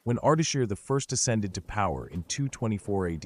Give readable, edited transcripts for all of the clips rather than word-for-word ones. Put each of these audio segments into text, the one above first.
When Ardashir I ascended to power in 224 AD,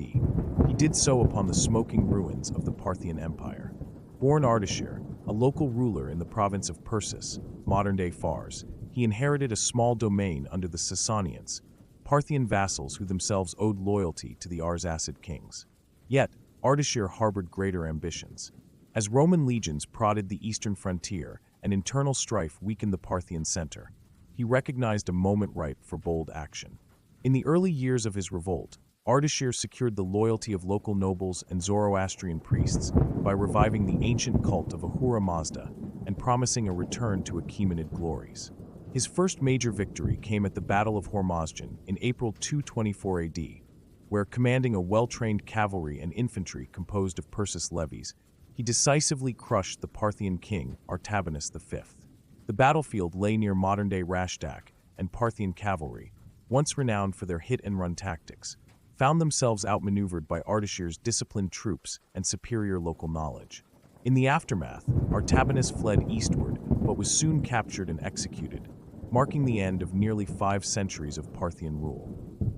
he did so upon the smoking ruins of the Parthian Empire. Born Ardashir, a local ruler in the province of Persis, modern-day Fars, he inherited a small domain under the Sassanians, Parthian vassals who themselves owed loyalty to the Arsacid kings. Yet, Ardashir harbored greater ambitions. As Roman legions prodded the eastern frontier and internal strife weakened the Parthian center, he recognized a moment ripe for bold action. In the early years of his revolt, Ardashir secured the loyalty of local nobles and Zoroastrian priests by reviving the ancient cult of Ahura Mazda and promising a return to Achaemenid glories. His first major victory came at the Battle of Hormizd in April 224 AD, where, commanding a well-trained cavalry and infantry composed of Persis levies, he decisively crushed the Parthian king Artabanus V. The battlefield lay near modern-day Rashtak, and Parthian cavalry, once renowned for their hit-and-run tactics, found themselves outmaneuvered by Ardashir's disciplined troops and superior local knowledge. In the aftermath, Artabanus fled eastward but was soon captured and executed, marking the end of nearly 5 centuries of Parthian rule.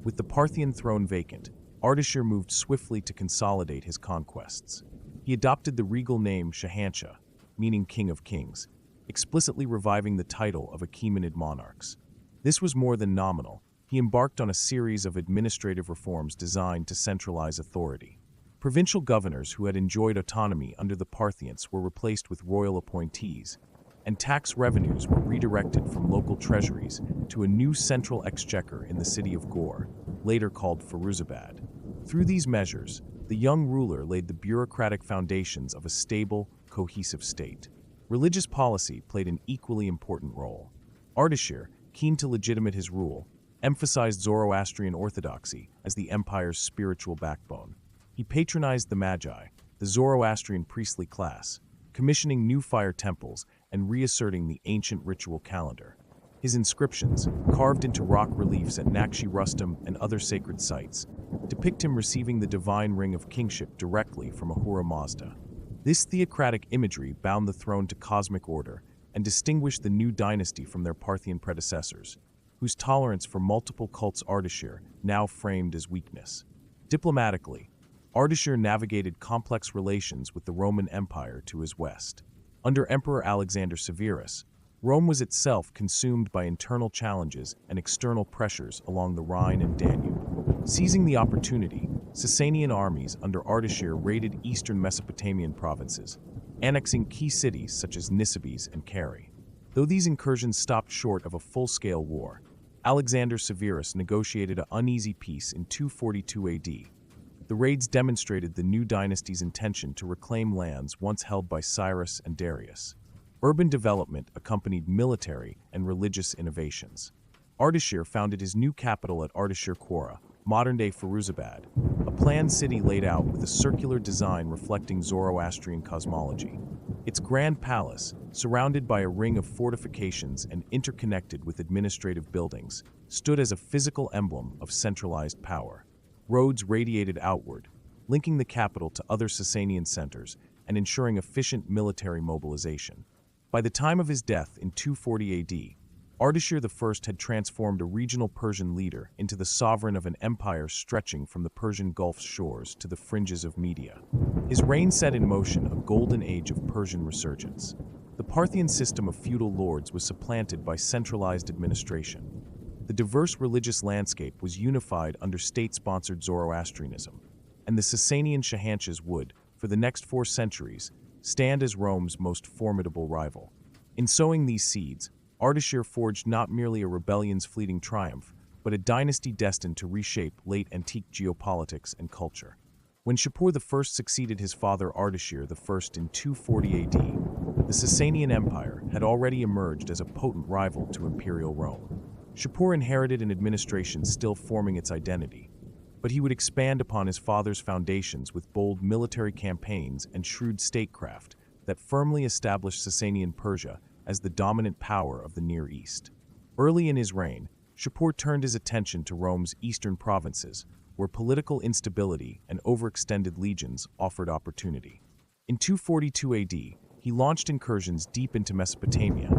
With the Parthian throne vacant, Ardashir moved swiftly to consolidate his conquests. He adopted the regal name Shahanshah, meaning King of Kings, explicitly reviving the title of Achaemenid monarchs. This was more than nominal. He embarked on a series of administrative reforms designed to centralize authority. Provincial governors who had enjoyed autonomy under the Parthians were replaced with royal appointees, and tax revenues were redirected from local treasuries to a new central exchequer in the city of Gore, later called Firuzabad. Through these measures, the young ruler laid the bureaucratic foundations of a stable, cohesive state. Religious policy played an equally important role. Ardashir, keen to legitimate his rule, emphasized Zoroastrian orthodoxy as the empire's spiritual backbone. He patronized the Magi, the Zoroastrian priestly class, commissioning new fire temples and reasserting the ancient ritual calendar. His inscriptions, carved into rock reliefs at Nakshi Rustam and other sacred sites, depict him receiving the divine ring of kingship directly from Ahura Mazda. This theocratic imagery bound the throne to cosmic order and distinguished the new dynasty from their Parthian predecessors, whose tolerance for multiple cults Ardashir now framed as weakness. Diplomatically, Ardashir navigated complex relations with the Roman Empire to his west. Under Emperor Alexander Severus, Rome was itself consumed by internal challenges and external pressures along the Rhine and Danube. Seizing the opportunity, Sassanian armies under Ardashir raided eastern Mesopotamian provinces, annexing key cities such as Nisibis and Kari. Though these incursions stopped short of a full-scale war, Alexander Severus negotiated an uneasy peace in 242 AD. The raids demonstrated the new dynasty's intention to reclaim lands once held by Cyrus and Darius. Urban development accompanied military and religious innovations. Ardashir founded his new capital at Ardashir Quora, modern-day Firuzabad, a planned city laid out with a circular design reflecting Zoroastrian cosmology. Its grand palace, surrounded by a ring of fortifications and interconnected with administrative buildings, stood as a physical emblem of centralized power. Roads radiated outward, linking the capital to other Sassanian centers and ensuring efficient military mobilization. By the time of his death in 240 AD, Ardashir I had transformed a regional Persian leader into the sovereign of an empire stretching from the Persian Gulf's shores to the fringes of Media. His reign set in motion a golden age of Persian resurgence. The Parthian system of feudal lords was supplanted by centralized administration. The diverse religious landscape was unified under state-sponsored Zoroastrianism, and the Sassanian Shahanshahs would, for the next 4 centuries, stand as Rome's most formidable rival. In sowing these seeds, Ardashir forged not merely a rebellion's fleeting triumph, but a dynasty destined to reshape late antique geopolitics and culture. When Shapur I succeeded his father Ardashir I in 240 AD, the Sassanian Empire had already emerged as a potent rival to imperial Rome. Shapur inherited an administration still forming its identity, but he would expand upon his father's foundations with bold military campaigns and shrewd statecraft that firmly established Sassanian Persia as the dominant power of the Near East. Early in his reign, Shapur turned his attention to Rome's eastern provinces, where political instability and overextended legions offered opportunity. In 242 AD, he launched incursions deep into Mesopotamia,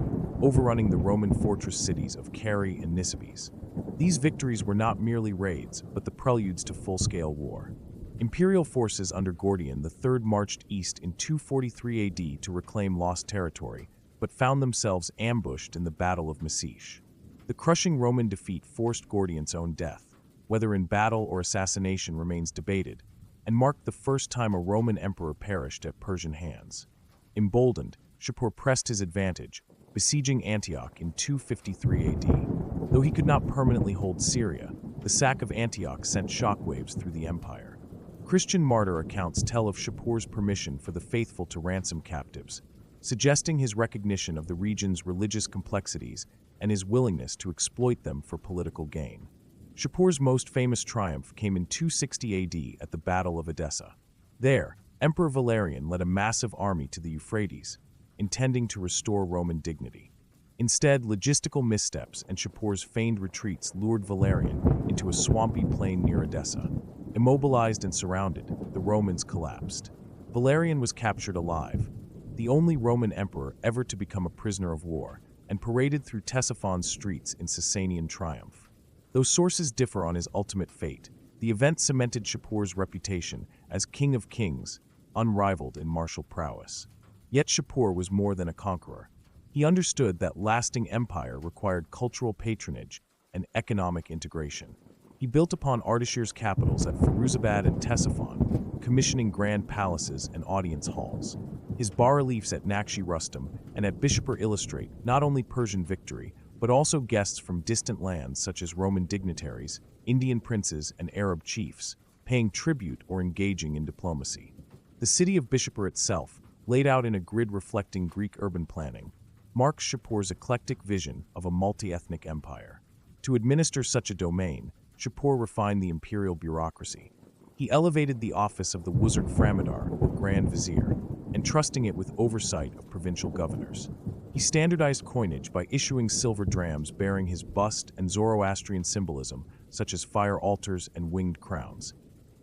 overrunning the Roman fortress cities of Carrhae and Nisibis. These victories were not merely raids, but the preludes to full-scale war. Imperial forces under Gordian III marched east in 243 AD to reclaim lost territory, but found themselves ambushed in the Battle of Mesech. The crushing Roman defeat forced Gordian's own death, whether in battle or assassination remains debated, and marked the first time a Roman emperor perished at Persian hands. Emboldened, Shapur pressed his advantage, besieging Antioch in 253 AD. Though he could not permanently hold Syria, the sack of Antioch sent shockwaves through the empire. Christian martyr accounts tell of Shapur's permission for the faithful to ransom captives, suggesting his recognition of the region's religious complexities and his willingness to exploit them for political gain. Shapur's most famous triumph came in 260 AD at the Battle of Edessa. There, Emperor Valerian led a massive army to the Euphrates, intending to restore Roman dignity. Instead, logistical missteps and Shapur's feigned retreats lured Valerian into a swampy plain near Edessa. Immobilized and surrounded, the Romans collapsed. Valerian was captured alive, the only Roman emperor ever to become a prisoner of war, and paraded through Ctesiphon's streets in Sassanian triumph. Though sources differ on his ultimate fate, the event cemented Shapur's reputation as King of Kings, unrivaled in martial prowess. Yet Shapur was more than a conqueror. He understood that lasting empire required cultural patronage and economic integration. He built upon Ardashir's capitals at Firuzabad and Ctesiphon, commissioning grand palaces and audience halls. His bas-reliefs at Nakshi Rustam and at Bishapur illustrate not only Persian victory, but also guests from distant lands such as Roman dignitaries, Indian princes, and Arab chiefs, paying tribute or engaging in diplomacy. The city of Bishapur itself, laid out in a grid reflecting Greek urban planning, marks Shapur's eclectic vision of a multi-ethnic empire. To administer such a domain, Shapur refined the imperial bureaucracy. He elevated the office of the Wuzir Framadar, or Grand Vizier, entrusting it with oversight of provincial governors. He standardized coinage by issuing silver drams bearing his bust and Zoroastrian symbolism, such as fire altars and winged crowns,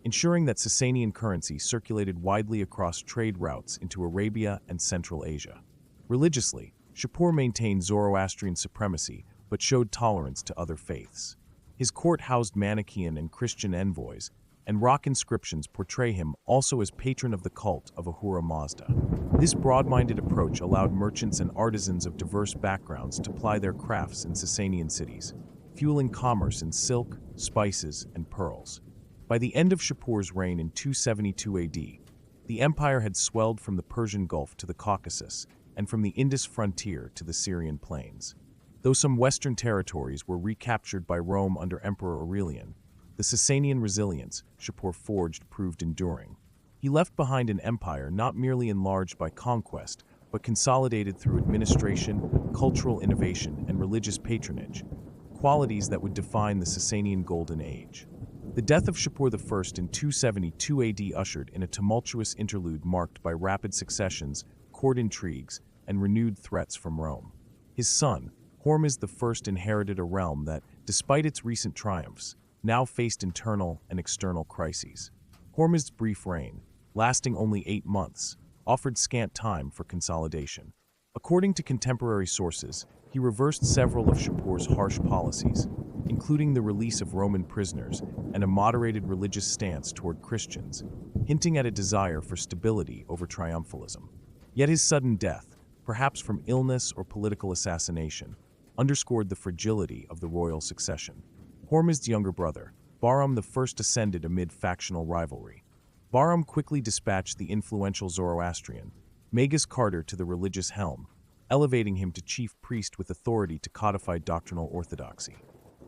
ensuring that Sassanian currency circulated widely across trade routes into Arabia and Central Asia. Religiously, Shapur maintained Zoroastrian supremacy but showed tolerance to other faiths. His court housed Manichaean and Christian envoys, and rock inscriptions portray him also as patron of the cult of Ahura Mazda. This broad-minded approach allowed merchants and artisans of diverse backgrounds to ply their crafts in Sassanian cities, fueling commerce in silk, spices, and pearls. By the end of Shapur's reign in 272 AD, the empire had swelled from the Persian Gulf to the Caucasus, and from the Indus frontier to the Syrian plains. Though some western territories were recaptured by Rome under Emperor Aurelian, the Sassanian resilience Shapur forged proved enduring. He left behind an empire not merely enlarged by conquest, but consolidated through administration, cultural innovation, and religious patronage, qualities that would define the Sassanian Golden Age. The death of Shapur I in 272 AD ushered in a tumultuous interlude marked by rapid successions, court intrigues, and renewed threats from Rome. His son, Hormizd I, inherited a realm that, despite its recent triumphs, now faced internal and external crises. Hormizd's brief reign, lasting only 8 months, offered scant time for consolidation. According to contemporary sources, he reversed several of Shapur's harsh policies, including the release of Roman prisoners and a moderated religious stance toward Christians, hinting at a desire for stability over triumphalism. Yet his sudden death, perhaps from illness or political assassination, underscored the fragility of the royal succession. Hormizd's younger brother, Bahram I, ascended amid factional rivalry. Bahram quickly dispatched the influential Zoroastrian, Magus Carter, to the religious helm, elevating him to chief priest with authority to codify doctrinal orthodoxy.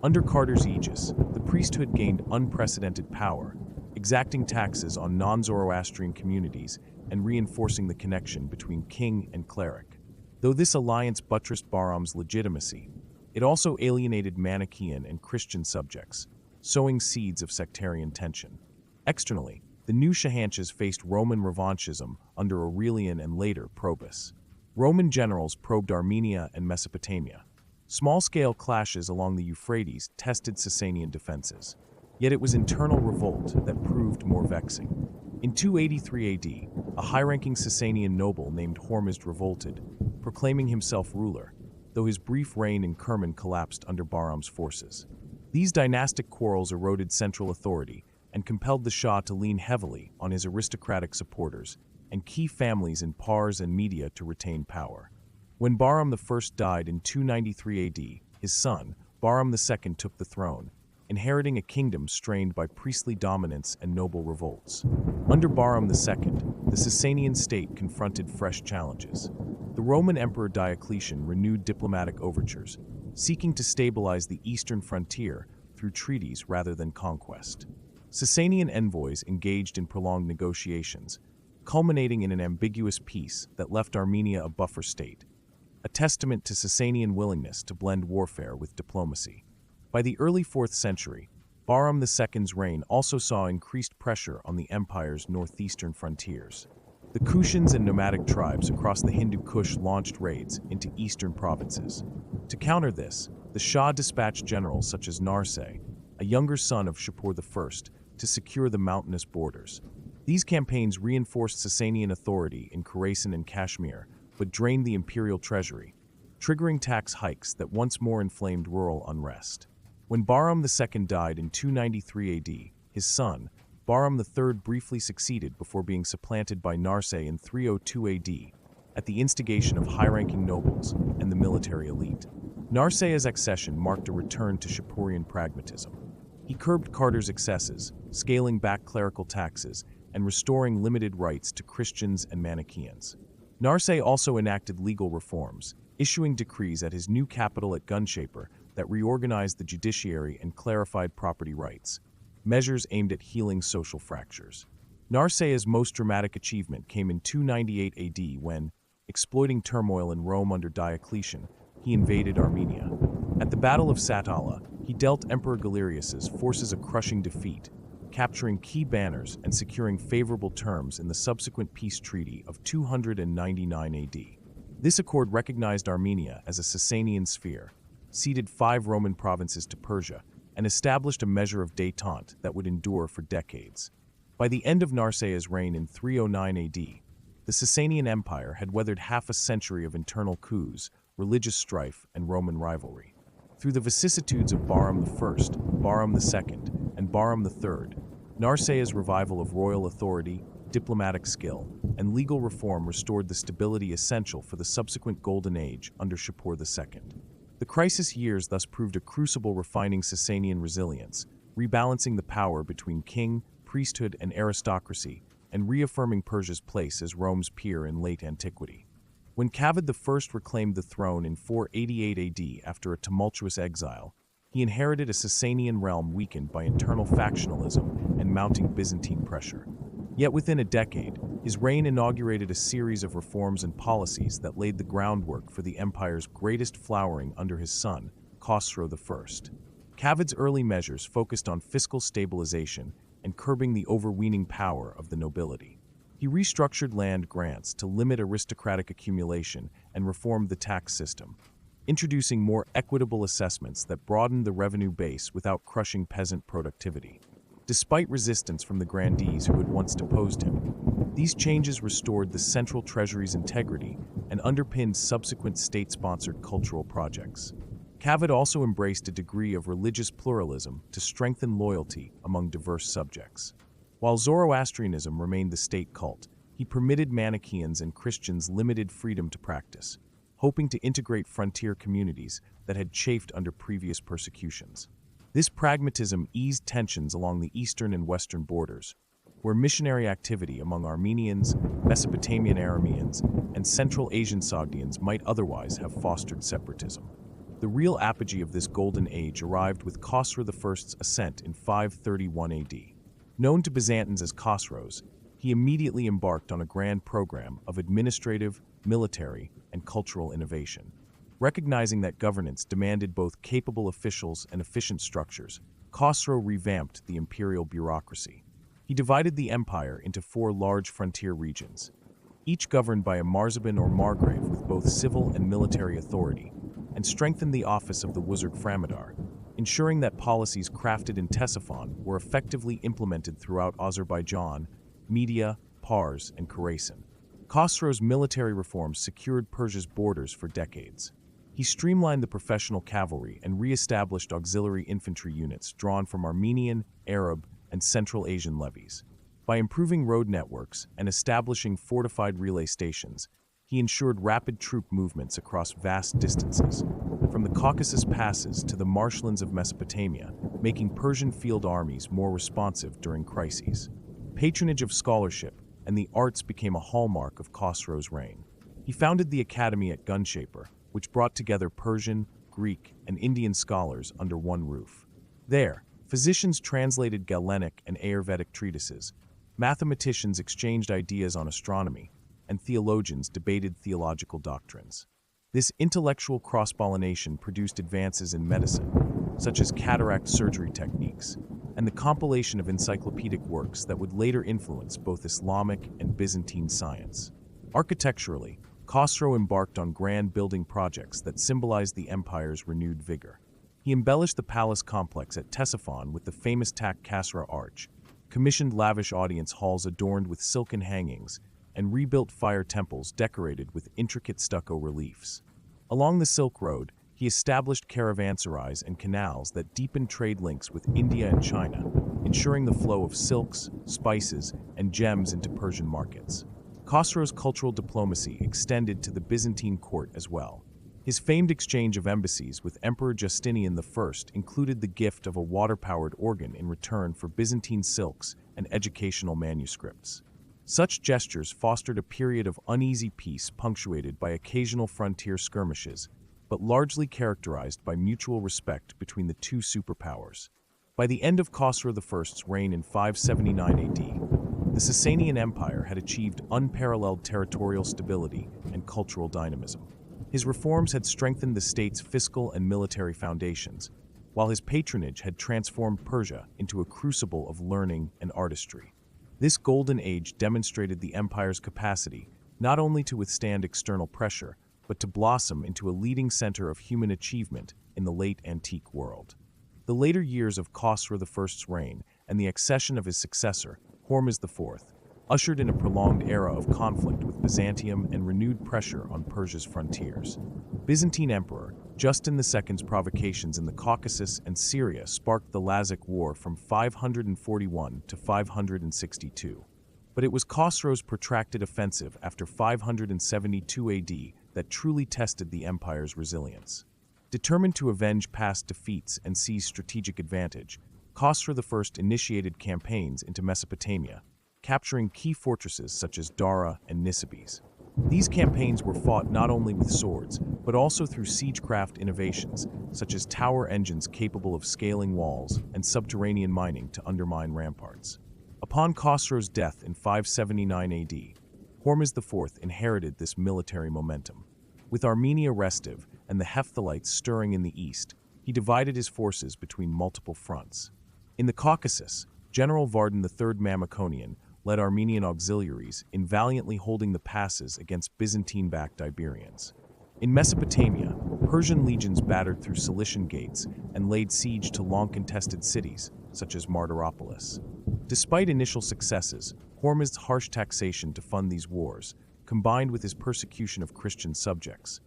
Under Carter's aegis, the priesthood gained unprecedented power, exacting taxes on non-Zoroastrian communities and reinforcing the connection between king and cleric. Though this alliance buttressed Bahram's legitimacy, it also alienated Manichaean and Christian subjects, sowing seeds of sectarian tension. Externally, the new Shahanshahs faced Roman revanchism under Aurelian and later Probus. Roman generals probed Armenia and Mesopotamia. Small-scale clashes along the Euphrates tested Sassanian defenses. Yet it was internal revolt that proved more vexing. In 283 AD, a high-ranking Sassanian noble named Hormizd revolted, proclaiming himself ruler. though his brief reign in Kerman collapsed under Bahram's forces. These dynastic quarrels eroded central authority and compelled the Shah to lean heavily on his aristocratic supporters and key families in Pars and Media to retain power. When Bahram I died in 293 AD, his son, Bahram II, took the throne, inheriting a kingdom strained by priestly dominance and noble revolts. Under Bahram II, the Sassanian state confronted fresh challenges. The Roman Emperor Diocletian renewed diplomatic overtures, seeking to stabilize the eastern frontier through treaties rather than conquest. Sassanian envoys engaged in prolonged negotiations, culminating in an ambiguous peace that left Armenia a buffer state, a testament to Sassanian willingness to blend warfare with diplomacy. By the early 4th century, Bahram II's reign also saw increased pressure on the empire's northeastern frontiers. The Kushans and nomadic tribes across the Hindu Kush launched raids into eastern provinces. To counter this, the Shah dispatched generals such as Narseh, a younger son of Shapur I, to secure the mountainous borders. These campaigns reinforced Sassanian authority in Khorasan and Kashmir, but drained the imperial treasury, triggering tax hikes that once more inflamed rural unrest. When Bahram II died in 293 AD, his son, Bahram III, briefly succeeded before being supplanted by Narseh in 302 AD, at the instigation of high-ranking nobles and the military elite. Narseh's accession marked a return to Shapurian pragmatism. He curbed Carter's excesses, scaling back clerical taxes and restoring limited rights to Christians and Manichaeans. Narseh also enacted legal reforms, issuing decrees at his new capital at Gunshapur that reorganized the judiciary and clarified property rights, measures aimed at healing social fractures. Narseh's most dramatic achievement came in 298 AD when, exploiting turmoil in Rome under Diocletian, he invaded Armenia. At the Battle of Satala, he dealt Emperor Galerius's forces a crushing defeat, capturing key banners and securing favorable terms in the subsequent peace treaty of 299 AD. This accord recognized Armenia as a Sassanian sphere, ceded 5 Roman provinces to Persia, and established a measure of détente that would endure for decades. By the end of Narseh's reign in 309 AD, the Sassanian Empire had weathered half a century of internal coups, religious strife, and Roman rivalry. Through the vicissitudes of Bahram I, Bahram II, and Bahram III, Narseh's revival of royal authority, diplomatic skill, and legal reform restored the stability essential for the subsequent Golden Age under Shapur II. The crisis years thus proved a crucible refining Sassanian resilience, rebalancing the power between king, priesthood, and aristocracy, and reaffirming Persia's place as Rome's peer in late antiquity. When Kavad I reclaimed the throne in 488 AD after a tumultuous exile, he inherited a Sassanian realm weakened by internal factionalism and mounting Byzantine pressure. Yet within a decade, his reign inaugurated a series of reforms and policies that laid the groundwork for the empire's greatest flowering under his son, Khosrow I. Kavad's early measures focused on fiscal stabilization and curbing the overweening power of the nobility. He restructured land grants to limit aristocratic accumulation and reformed the tax system, introducing more equitable assessments that broadened the revenue base without crushing peasant productivity. Despite resistance from the grandees who had once deposed him, these changes restored the central treasury's integrity and underpinned subsequent state-sponsored cultural projects. Kavad also embraced a degree of religious pluralism to strengthen loyalty among diverse subjects. While Zoroastrianism remained the state cult, he permitted Manichaeans and Christians limited freedom to practice, hoping to integrate frontier communities that had chafed under previous persecutions. This pragmatism eased tensions along the eastern and western borders, where missionary activity among Armenians, Mesopotamian Arameans, and Central Asian Sogdians might otherwise have fostered separatism. The real apogee of this golden age arrived with Khosrow I's ascent in 531 AD. Known to Byzantines as Khosrows, he immediately embarked on a grand program of administrative, military, and cultural innovation. Recognizing that governance demanded both capable officials and efficient structures, Khosrow revamped the imperial bureaucracy. He divided the empire into 4 large frontier regions, each governed by a marzaban or margrave with both civil and military authority, and strengthened the office of the Wuzurg Framadar, ensuring that policies crafted in Ctesiphon were effectively implemented throughout Azerbaijan, Media, Pars, and Khorasan. Khosrow's military reforms secured Persia's borders for decades. He streamlined the professional cavalry and re-established auxiliary infantry units drawn from Armenian, Arab, and Central Asian levies. By improving road networks and establishing fortified relay stations, he ensured rapid troop movements across vast distances, from the Caucasus passes to the marshlands of Mesopotamia, making Persian field armies more responsive during crises. Patronage of scholarship and the arts became a hallmark of Khosrow's reign. He founded the Academy at Gunshapur, which brought together Persian, Greek, and Indian scholars under one roof. There, physicians translated Galenic and Ayurvedic treatises, mathematicians exchanged ideas on astronomy, and theologians debated theological doctrines. This intellectual cross-pollination produced advances in medicine, such as cataract surgery techniques, and the compilation of encyclopedic works that would later influence both Islamic and Byzantine science. Architecturally, Khosrow embarked on grand building projects that symbolized the empire's renewed vigor. He embellished the palace complex at Ctesiphon with the famous Tak Kasra arch, commissioned lavish audience halls adorned with silken hangings, and rebuilt fire temples decorated with intricate stucco reliefs. Along the Silk Road, he established caravanserais and canals that deepened trade links with India and China, ensuring the flow of silks, spices, and gems into Persian markets. Khosrow's cultural diplomacy extended to the Byzantine court as well. His famed exchange of embassies with Emperor Justinian I included the gift of a water-powered organ in return for Byzantine silks and educational manuscripts. Such gestures fostered a period of uneasy peace punctuated by occasional frontier skirmishes, but largely characterized by mutual respect between the two superpowers. By the end of Khosrow I's reign in 579 AD, the Sassanian Empire had achieved unparalleled territorial stability and cultural dynamism. His reforms had strengthened the state's fiscal and military foundations, while his patronage had transformed Persia into a crucible of learning and artistry. This golden age demonstrated the empire's capacity not only to withstand external pressure, but to blossom into a leading center of human achievement in the late antique world. The later years of Khosrow I's reign and the accession of his successor, Hormizd IV, ushered in a prolonged era of conflict with Byzantium and renewed pressure on Persia's frontiers. Byzantine Emperor Justin II's provocations in the Caucasus and Syria sparked the Lazark War from 541 to 562. But it was Khosrow's protracted offensive after 572 AD that truly tested the empire's resilience. Determined to avenge past defeats and seize strategic advantage, Khosrow I initiated campaigns into Mesopotamia, capturing key fortresses such as Dara and Nisibis. These campaigns were fought not only with swords, but also through siegecraft innovations, such as tower engines capable of scaling walls and subterranean mining to undermine ramparts. Upon Khosrow's death in 579 AD, Hormizd IV inherited this military momentum. With Armenia restive and the Hephthalites stirring in the east, he divided his forces between multiple fronts. In the Caucasus, General Vardan III Mamikonian led Armenian auxiliaries in valiantly holding the passes against Byzantine-backed Iberians. In Mesopotamia, Persian legions battered through Cilician gates and laid siege to long-contested cities, such as Martyropolis. Despite initial successes, Hormizd's harsh taxation to fund these wars, combined with his persecution of Christian subjects,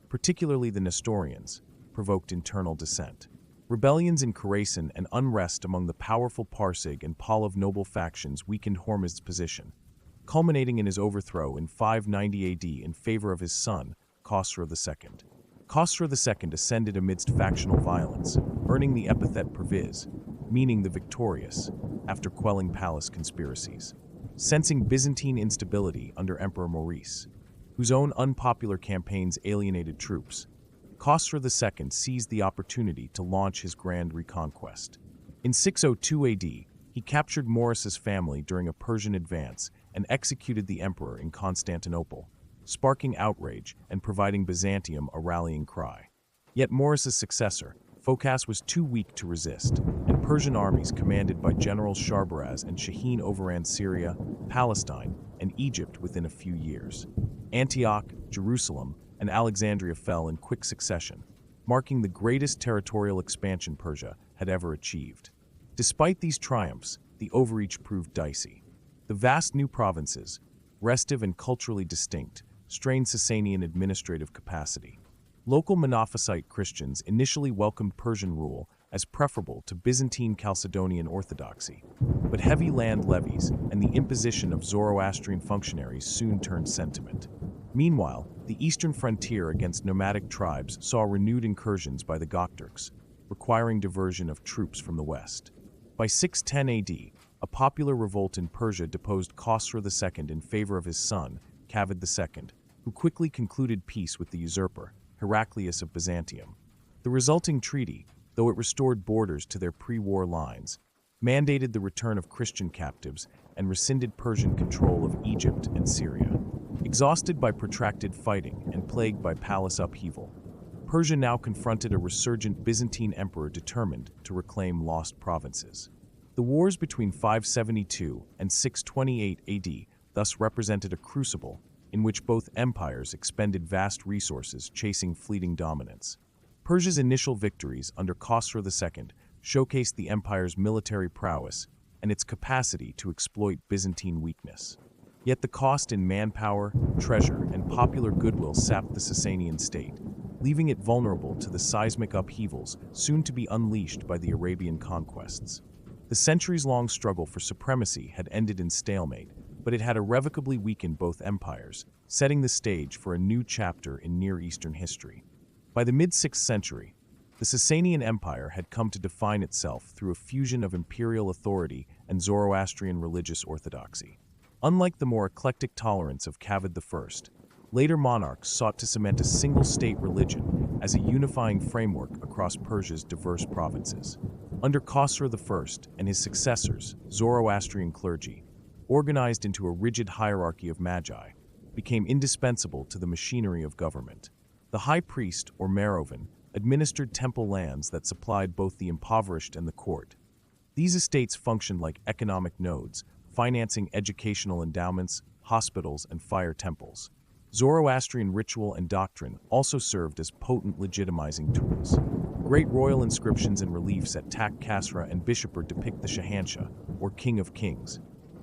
particularly the Nestorians, provoked internal dissent. Rebellions in Khorasan and unrest among the powerful Parsig and Pahlav noble factions weakened Hormizd's position, culminating in his overthrow in 590 AD in favor of his son, Khosrow II. Khosrow II ascended amidst factional violence, earning the epithet Perviz, meaning the victorious, after quelling palace conspiracies. Sensing Byzantine instability under Emperor Maurice, whose own unpopular campaigns alienated troops, Khosrow II seized the opportunity to launch his grand reconquest. In 602 AD, he captured Maurice's family during a Persian advance and executed the emperor in Constantinople, sparking outrage and providing Byzantium a rallying cry. Yet Maurice's successor, Phocas, was too weak to resist, and Persian armies commanded by generals Sharbaraz and Shaheen overran Syria, Palestine, and Egypt within a few years. Antioch, Jerusalem, and Alexandria fell in quick succession, marking the greatest territorial expansion Persia had ever achieved. Despite these triumphs, the overreach proved dicey. The vast new provinces, restive and culturally distinct, strained Sassanian administrative capacity. Local Monophysite Christians initially welcomed Persian rule as preferable to Byzantine Chalcedonian Orthodoxy, but heavy land levies and the imposition of Zoroastrian functionaries soon turned sentiment. Meanwhile, the eastern frontier against nomadic tribes saw renewed incursions by the Gokturks, requiring diversion of troops from the west. By 610 AD, a popular revolt in Persia deposed Khosrow II in favor of his son, Kavad II, who quickly concluded peace with the usurper, Heraclius of Byzantium. The resulting treaty, though it restored borders to their pre-war lines, mandated the return of Christian captives and rescinded Persian control of Egypt and Syria. Exhausted by protracted fighting and plagued by palace upheaval, Persia now confronted a resurgent Byzantine emperor determined to reclaim lost provinces. The wars between 572 and 628 AD thus represented a crucible in which both empires expended vast resources chasing fleeting dominance. Persia's initial victories under Khosrow II showcased the empire's military prowess and its capacity to exploit Byzantine weakness. Yet the cost in manpower, treasure, and popular goodwill sapped the Sassanian state, leaving it vulnerable to the seismic upheavals soon to be unleashed by the Arabian conquests. The centuries-long struggle for supremacy had ended in stalemate, but it had irrevocably weakened both empires, setting the stage for a new chapter in Near Eastern history. By the mid-6th century, the Sassanian Empire had come to define itself through a fusion of imperial authority and Zoroastrian religious orthodoxy. Unlike the more eclectic tolerance of Kavad I, later monarchs sought to cement a single-state religion as a unifying framework across Persia's diverse provinces. Under Khosrow I and his successors, Zoroastrian clergy, organized into a rigid hierarchy of magi, became indispensable to the machinery of government. The high priest, or Merovan, administered temple lands that supplied both the impoverished and the court. These estates functioned like economic nodes, financing educational endowments, hospitals, and fire temples. Zoroastrian ritual and doctrine also served as potent legitimizing tools. Great royal inscriptions and reliefs at Tak Khasra and Bishapur depict the Shahanshah, or King of Kings,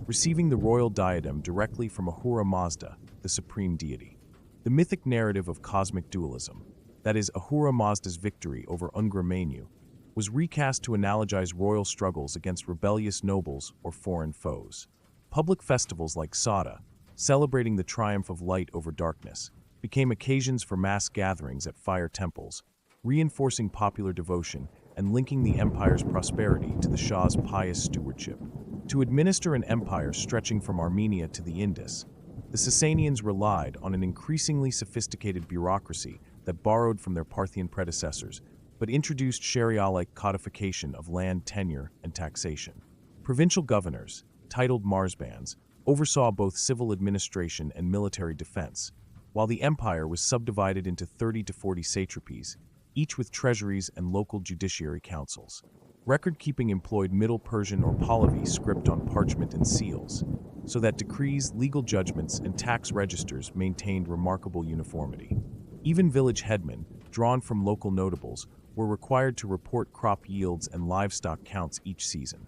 receiving the royal diadem directly from Ahura Mazda, the supreme deity. The mythic narrative of cosmic dualism, that is, Ahura Mazda's victory over Ungra Mainyu, was recast to analogize royal struggles against rebellious nobles or foreign foes. Public festivals like Sada, celebrating the triumph of light over darkness, became occasions for mass gatherings at fire temples, reinforcing popular devotion and linking the empire's prosperity to the Shah's pious stewardship. To administer an empire stretching from Armenia to the Indus, the Sassanians relied on an increasingly sophisticated bureaucracy that borrowed from their Parthian predecessors, but introduced Sharia-like codification of land tenure and taxation. Provincial governors, titled marzbans, oversaw both civil administration and military defense, while the empire was subdivided into 30 to 40 satrapies, each with treasuries and local judiciary councils. Record-keeping employed Middle Persian or Pahlavi script on parchment and seals, so that decrees, legal judgments, and tax registers maintained remarkable uniformity. Even village headmen, drawn from local notables, were required to report crop yields and livestock counts each season.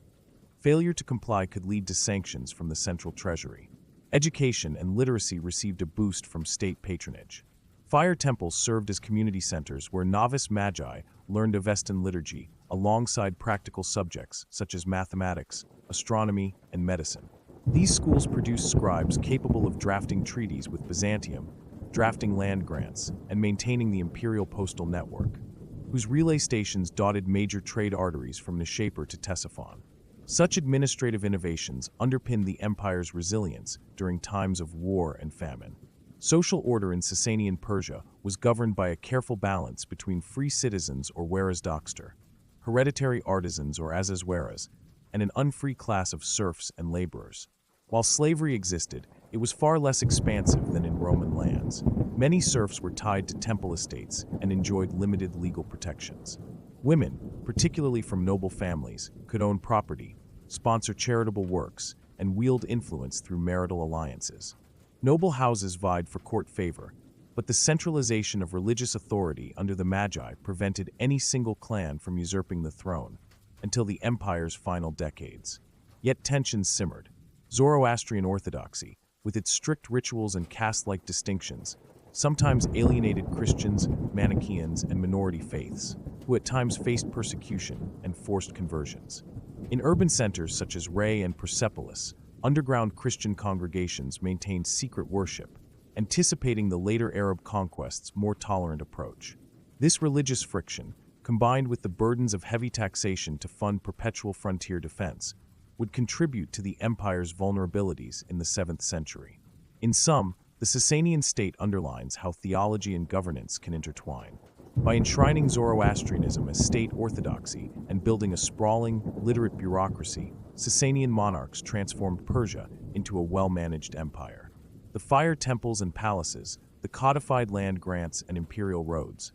Failure to comply could lead to sanctions from the central treasury. Education and literacy received a boost from state patronage. Fire temples served as community centers where novice magi learned Avestan liturgy alongside practical subjects such as mathematics, astronomy, and medicine. These schools produced scribes capable of drafting treaties with Byzantium, drafting land grants, and maintaining the imperial postal network, whose relay stations dotted major trade arteries from Nishapur to Ctesiphon. Such administrative innovations underpinned the empire's resilience during times of war and famine. Social order in Sassanian Persia was governed by a careful balance between free citizens or Warazdakster, hereditary artisans or Azazweras, and an unfree class of serfs and laborers. While slavery existed, it was far less expansive than in Roman lands. Many serfs were tied to temple estates and enjoyed limited legal protections. Women, particularly from noble families, could own property, sponsor charitable works, and wield influence through marital alliances. Noble houses vied for court favor, but the centralization of religious authority under the Magi prevented any single clan from usurping the throne until the empire's final decades. Yet tensions simmered. Zoroastrian Orthodoxy, with its strict rituals and caste-like distinctions, sometimes alienated Christians, Manichaeans, and minority faiths, who at times faced persecution and forced conversions. In urban centers such as Ray and Persepolis, underground Christian congregations maintained secret worship, anticipating the later Arab conquests' more tolerant approach. This religious friction, combined with the burdens of heavy taxation to fund perpetual frontier defense, would contribute to the empire's vulnerabilities in the 7th century. In sum, the Sassanian state underlines how theology and governance can intertwine. By enshrining Zoroastrianism as state orthodoxy and building a sprawling, literate bureaucracy, Sassanian monarchs transformed Persia into a well-managed empire. The fire temples and palaces, the codified land grants and imperial roads,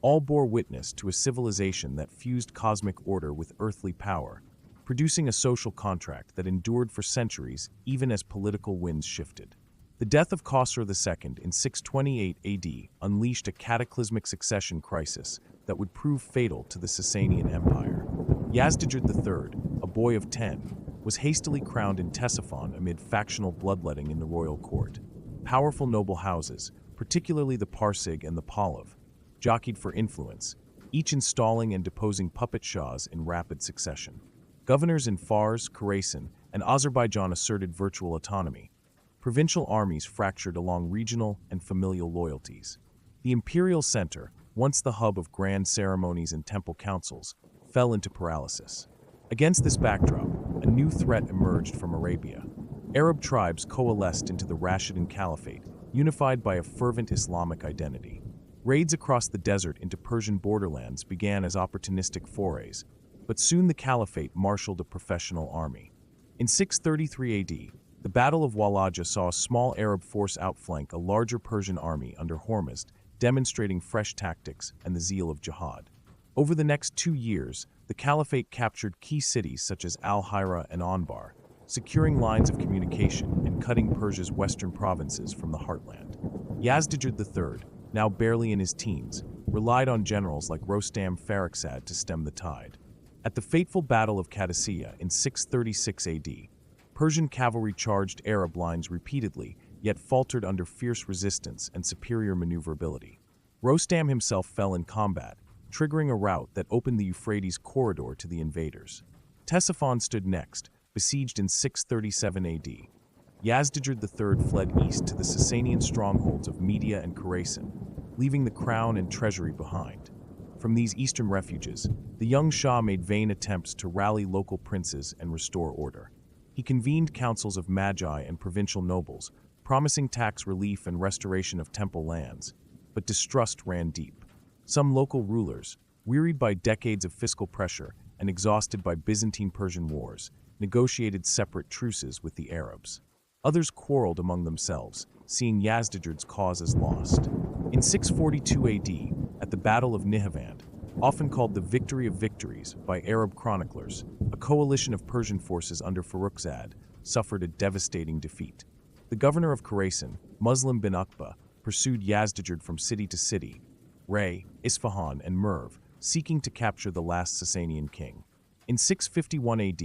all bore witness to a civilization that fused cosmic order with earthly power, producing a social contract that endured for centuries even as political winds shifted. The death of Khosrow II in 628 AD unleashed a cataclysmic succession crisis that would prove fatal to the Sassanian Empire. Yazdegerd III, a boy of 10, was hastily crowned in Ctesiphon amid factional bloodletting in the royal court. Powerful noble houses, particularly the Parsig and the Pahlav, jockeyed for influence, each installing and deposing puppet shahs in rapid succession. Governors in Fars, Khorasan, and Azerbaijan asserted virtual autonomy. Provincial armies fractured along regional and familial loyalties. The imperial center, once the hub of grand ceremonies and temple councils, fell into paralysis. Against this backdrop, a new threat emerged from Arabia. Arab tribes coalesced into the Rashidun Caliphate, unified by a fervent Islamic identity. Raids across the desert into Persian borderlands began as opportunistic forays, but soon the Caliphate marshaled a professional army. In 633 AD, the Battle of Walaja saw a small Arab force outflank a larger Persian army under Hormizd, demonstrating fresh tactics and the zeal of jihad. Over the next 2 years, the Caliphate captured key cities such as Al-Hira and Anbar, securing lines of communication and cutting Persia's western provinces from the heartland. Yazdegerd III, now barely in his teens, relied on generals like Rostam Farrukhzad to stem the tide. At the fateful Battle of Qadisiyah in 636 AD, Persian cavalry charged Arab lines repeatedly, yet faltered under fierce resistance and superior maneuverability. Rostam himself fell in combat, triggering a rout that opened the Euphrates corridor to the invaders. Ctesiphon stood next, besieged in 637 AD. Yazdegerd III fled east to the Sassanian strongholds of Media and Khorasan, leaving the crown and treasury behind. From these eastern refuges, the young Shah made vain attempts to rally local princes and restore order. He convened councils of magi and provincial nobles, promising tax relief and restoration of temple lands, but distrust ran deep. Some local rulers, wearied by decades of fiscal pressure and exhausted by Byzantine-Persian wars, negotiated separate truces with the Arabs. Others quarreled among themselves, seeing Yazdegerd's cause as lost. In 642 AD, at the Battle of Nihevand, often called the Victory of Victories by Arab chroniclers, a coalition of Persian forces under Farrukhzad suffered a devastating defeat. The governor of Khorasan, Muslim bin Uqba, pursued Yazdegerd from city to city, Ray, Isfahan, and Merv, seeking to capture the last Sassanian king. In 651 AD,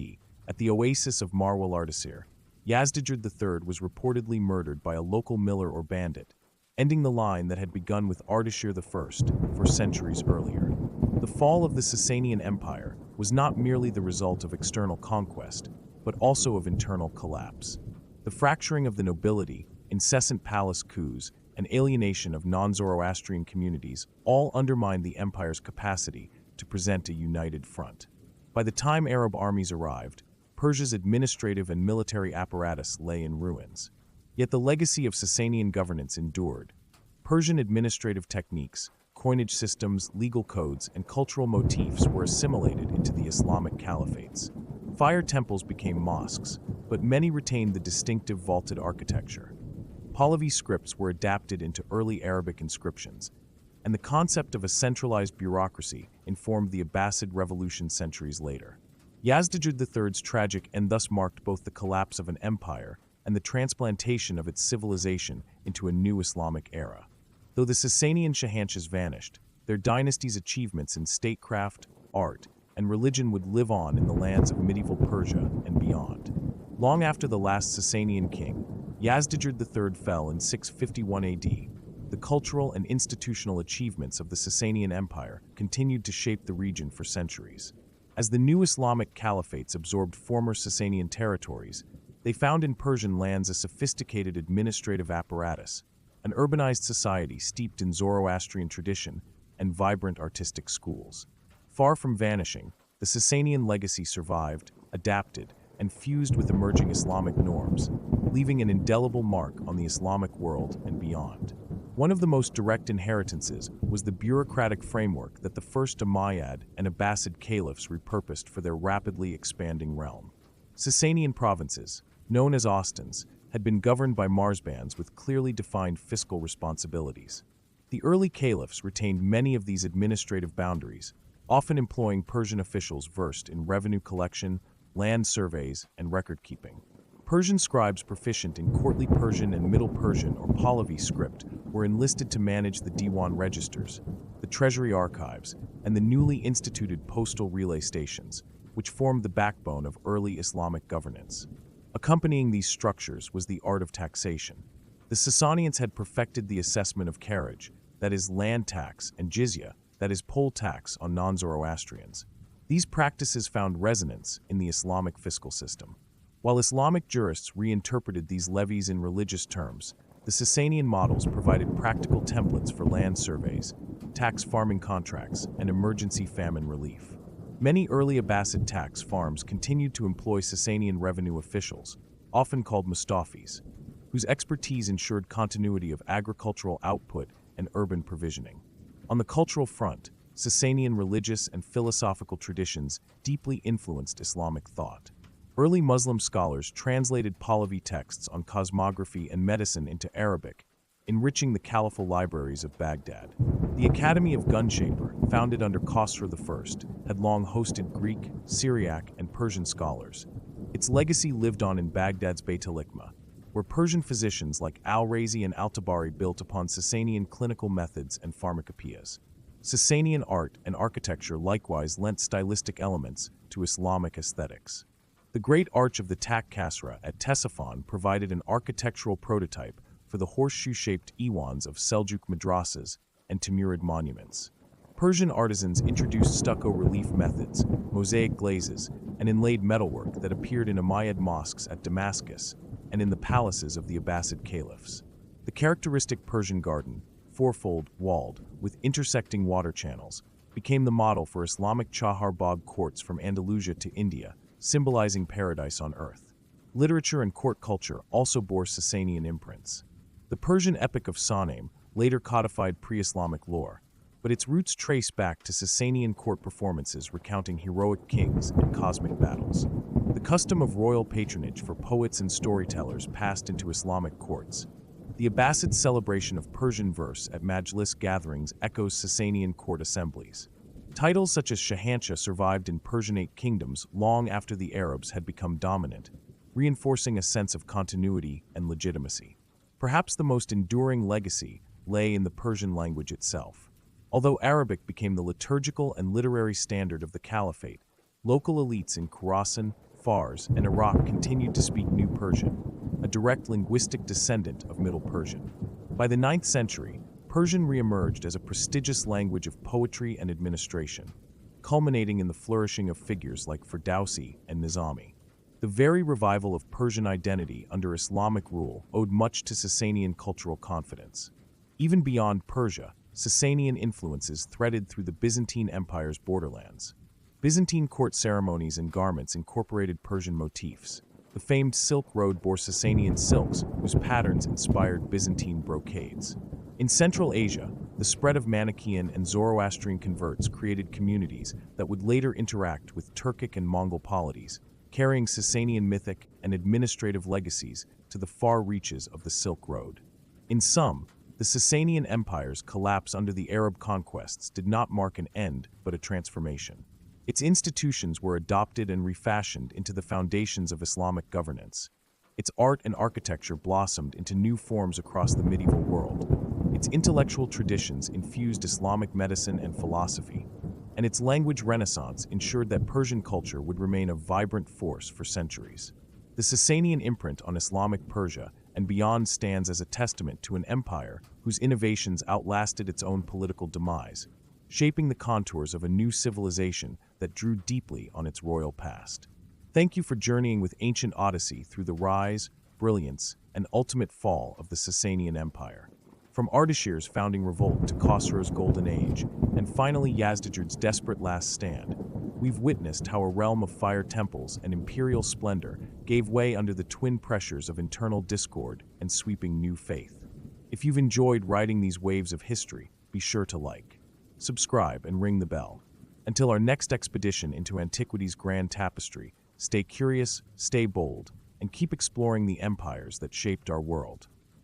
at the oasis of Marwal Ardashir, Yazdegerd III was reportedly murdered by a local miller or bandit, ending the line that had begun with Ardashir I 4 centuries earlier. The fall of the Sassanian Empire was not merely the result of external conquest, but also of internal collapse. The fracturing of the nobility, incessant palace coups, and alienation of non-Zoroastrian communities all undermined the empire's capacity to present a united front. By the time Arab armies arrived, Persia's administrative and military apparatus lay in ruins. Yet the legacy of Sassanian governance endured. Persian administrative techniques, coinage systems, legal codes, and cultural motifs were assimilated into the Islamic caliphates. Fire temples became mosques, but many retained the distinctive vaulted architecture. Pahlavi scripts were adapted into early Arabic inscriptions, and the concept of a centralized bureaucracy informed the Abbasid revolution centuries later. Yazdegerd III's tragic end thus marked both the collapse of an empire and the transplantation of its civilization into a new Islamic era. Though the Sassanian Shahanshahs vanished, their dynasty's achievements in statecraft, art, and religion would live on in the lands of medieval Persia and beyond. Long after the last Sassanian king, Yazdegerd III fell in 651 AD. the cultural and institutional achievements of the Sassanian Empire continued to shape the region for centuries. As the new Islamic caliphates absorbed former Sassanian territories, they found in Persian lands a sophisticated administrative apparatus, an urbanized society steeped in Zoroastrian tradition, and vibrant artistic schools. Far from vanishing, the Sassanian legacy survived, adapted, and fused with emerging Islamic norms, leaving an indelible mark on the Islamic world and beyond. One of the most direct inheritances was the bureaucratic framework that the first Umayyad and Abbasid caliphs repurposed for their rapidly expanding realm. Sassanian provinces, known as ostans, had been governed by marzbans with clearly defined fiscal responsibilities. The early caliphs retained many of these administrative boundaries, often employing Persian officials versed in revenue collection, land surveys, and record-keeping. Persian scribes proficient in courtly Persian and Middle Persian or Pahlavi script were enlisted to manage the Diwan registers, the treasury archives, and the newly instituted postal relay stations, which formed the backbone of early Islamic governance. Accompanying these structures was the art of taxation. The Sassanians had perfected the assessment of carriage, that is land tax, and jizya, that is poll tax on non-Zoroastrians. These practices found resonance in the Islamic fiscal system. While Islamic jurists reinterpreted these levies in religious terms, the Sassanian models provided practical templates for land surveys, tax farming contracts, and emergency famine relief. Many early Abbasid tax farms continued to employ Sassanian revenue officials, often called mustafis, whose expertise ensured continuity of agricultural output and urban provisioning. On the cultural front, Sassanian religious and philosophical traditions deeply influenced Islamic thought. Early Muslim scholars translated Pahlavi texts on cosmography and medicine into Arabic, enriching the caliphal libraries of Baghdad. The Academy of Gunshaper, founded under Khosrow I, had long hosted Greek, Syriac, and Persian scholars. Its legacy lived on in Baghdad's Beit al-Hikmah, where Persian physicians like al-Razi and al-Tabari built upon Sassanian clinical methods and pharmacopoeias. Sassanian art and architecture likewise lent stylistic elements to Islamic aesthetics. The Great Arch of the Tak Kasra at Ctesiphon provided an architectural prototype for the horseshoe-shaped iwans of Seljuk madrasas and Timurid monuments. Persian artisans introduced stucco relief methods, mosaic glazes, and inlaid metalwork that appeared in Umayyad mosques at Damascus and in the palaces of the Abbasid caliphs. The characteristic Persian garden, fourfold, walled, with intersecting water channels, became the model for Islamic Chahar Bagh courts from Andalusia to India, symbolizing paradise on earth. Literature and court culture also bore Sassanian imprints. The Persian epic of Sanaim later codified pre-Islamic lore, but its roots trace back to Sassanian court performances recounting heroic kings and cosmic battles. The custom of royal patronage for poets and storytellers passed into Islamic courts. The Abbasid celebration of Persian verse at Majlis gatherings echoes Sassanian court assemblies. Titles such as Shahanshah survived in Persianate kingdoms long after the Arabs had become dominant, reinforcing a sense of continuity and legitimacy. Perhaps the most enduring legacy lay in the Persian language itself. Although Arabic became the liturgical and literary standard of the caliphate, local elites in Khorasan, Fars, and Iraq continued to speak New Persian, a direct linguistic descendant of Middle Persian. By the 9th century, Persian re-emerged as a prestigious language of poetry and administration, culminating in the flourishing of figures like Ferdowsi and Nizami. The very revival of Persian identity under Islamic rule owed much to Sassanian cultural confidence. Even beyond Persia, Sassanian influences threaded through the Byzantine Empire's borderlands. Byzantine court ceremonies and garments incorporated Persian motifs. The famed Silk Road bore Sassanian silks, whose patterns inspired Byzantine brocades. In Central Asia, the spread of Manichaean and Zoroastrian converts created communities that would later interact with Turkic and Mongol polities, carrying Sassanian mythic and administrative legacies to the far reaches of the Silk Road. In sum, the Sassanian Empire's collapse under the Arab conquests did not mark an end but a transformation. Its institutions were adopted and refashioned into the foundations of Islamic governance. Its art and architecture blossomed into new forms across the medieval world. Its intellectual traditions infused Islamic medicine and philosophy, and its language renaissance ensured that Persian culture would remain a vibrant force for centuries. The Sassanian imprint on Islamic Persia and beyond stands as a testament to an empire whose innovations outlasted its own political demise, shaping the contours of a new civilization that drew deeply on its royal past. Thank you for journeying with Ancient Odyssey through the rise, brilliance, and ultimate fall of the Sassanian Empire. From Ardashir's founding revolt to Khosrow's golden age, and finally Yazdegerd's desperate last stand, we've witnessed how a realm of fire temples and imperial splendor gave way under the twin pressures of internal discord and sweeping new faith. If you've enjoyed riding these waves of history, be sure to like, subscribe, and ring the bell. Until our next expedition into antiquity's grand tapestry, stay curious, stay bold, and keep exploring the empires that shaped our world.